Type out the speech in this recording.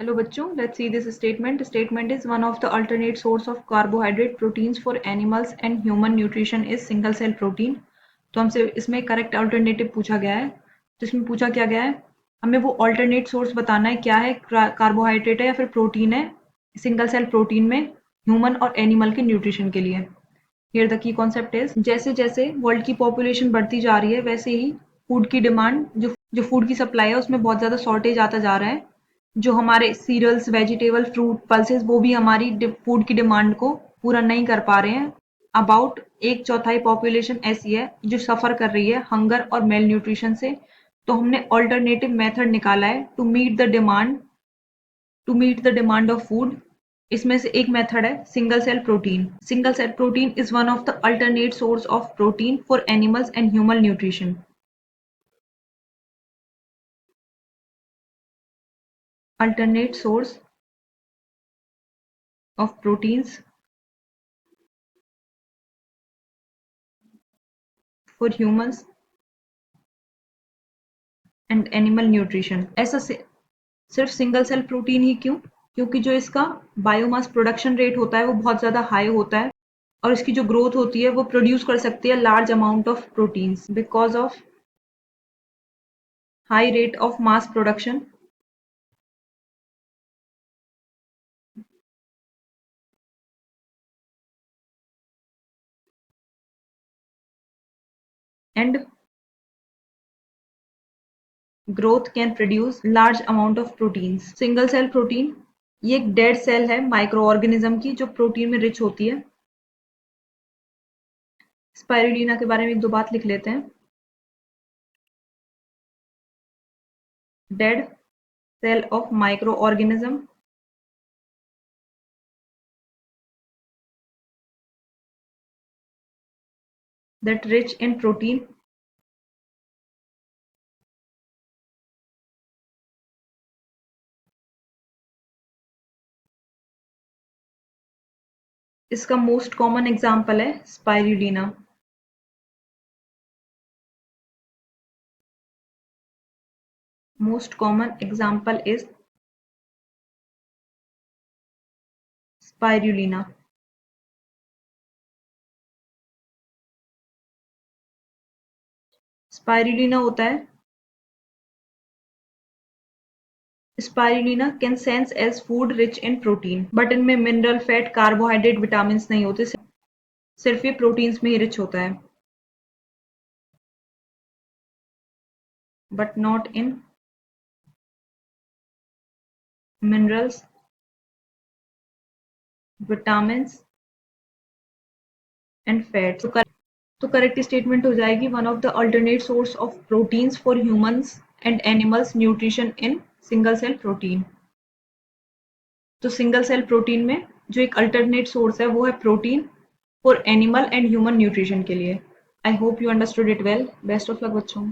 Hello बच्चों, let's see this statement. Statement is one of the alternate source of carbohydrate proteins for animals and human nutrition is single cell protein. तो हमसे इसमें correct alternative पूछा गया है. तो इसमें पूछा क्या गया है, हमें वो अल्टरनेट सोर्स बताना है, क्या है, कार्बोहाइड्रेट है या फिर प्रोटीन है सिंगल सेल प्रोटीन में ह्यूमन और एनिमल के न्यूट्रिशन के लिए. Here the key concept is, जैसे जैसे वर्ल्ड की पॉपुलेशन बढ़ती जा रही है वैसे ही फूड की डिमांड, जो फूड की सप्लाई है उसमें बहुत ज्यादा शॉर्टेज आता जा रहा है. जो हमारे सीरियल्स, वेजिटेबल, फ्रूट, पल्सेस वो भी हमारी फूड की डिमांड को पूरा नहीं कर पा रहे हैं. अबाउट एक चौथाई पॉपुलेशन ऐसी है जो सफर कर रही है हंगर और मेल न्यूट्रिशन से. तो हमने ऑल्टरनेटिव मेथड निकाला है to meet the demand of food. इसमें से एक मेथड है single cell protein. Single cell protein is one of the alternate source of protein for animals and human nutrition. Alternate source of proteins for humans and animal nutrition. ऐसा सिर्फ single cell protein ही क्यों? क्योंकि जो इसका biomass production rate होता है वो बहुत ज्यादा हाई होता है और इसकी जो ग्रोथ होती है वो प्रोड्यूस कर सकती है large amount of proteins because of high rate of mass production and growth can produce large amount of proteins. Single cell protein ये एक डेड सेल है माइक्रो ऑर्गेनिज्म की जो प्रोटीन में रिच होती है. स्पाइरुलिना के बारे में एक दो बात लिख लेते हैं. Dead cell of microorganism that rich in protein इसका मोस्ट कॉमन एग्जाम्पल है spirulina. Most common example is spirulina. Spirulina होता है, spirulina can sense as food rich in protein but इनमें मिनरल, फैट, कार्बोहाइड्रेट, विटामिन नहीं होते, सिर्फ ये proteins में ही रिच होता है but not in minerals, vitamin and fat. तो करेक्ट स्टेटमेंट हो जाएगी one of the alternate source of proteins for humans and animals nutrition in single cell protein. तो सिंगल सेल प्रोटीन में जो एक अल्टरनेट सोर्स है वो है protein for animal and human nutrition के लिए. I hope you understood it well. Best of luck बच्चों.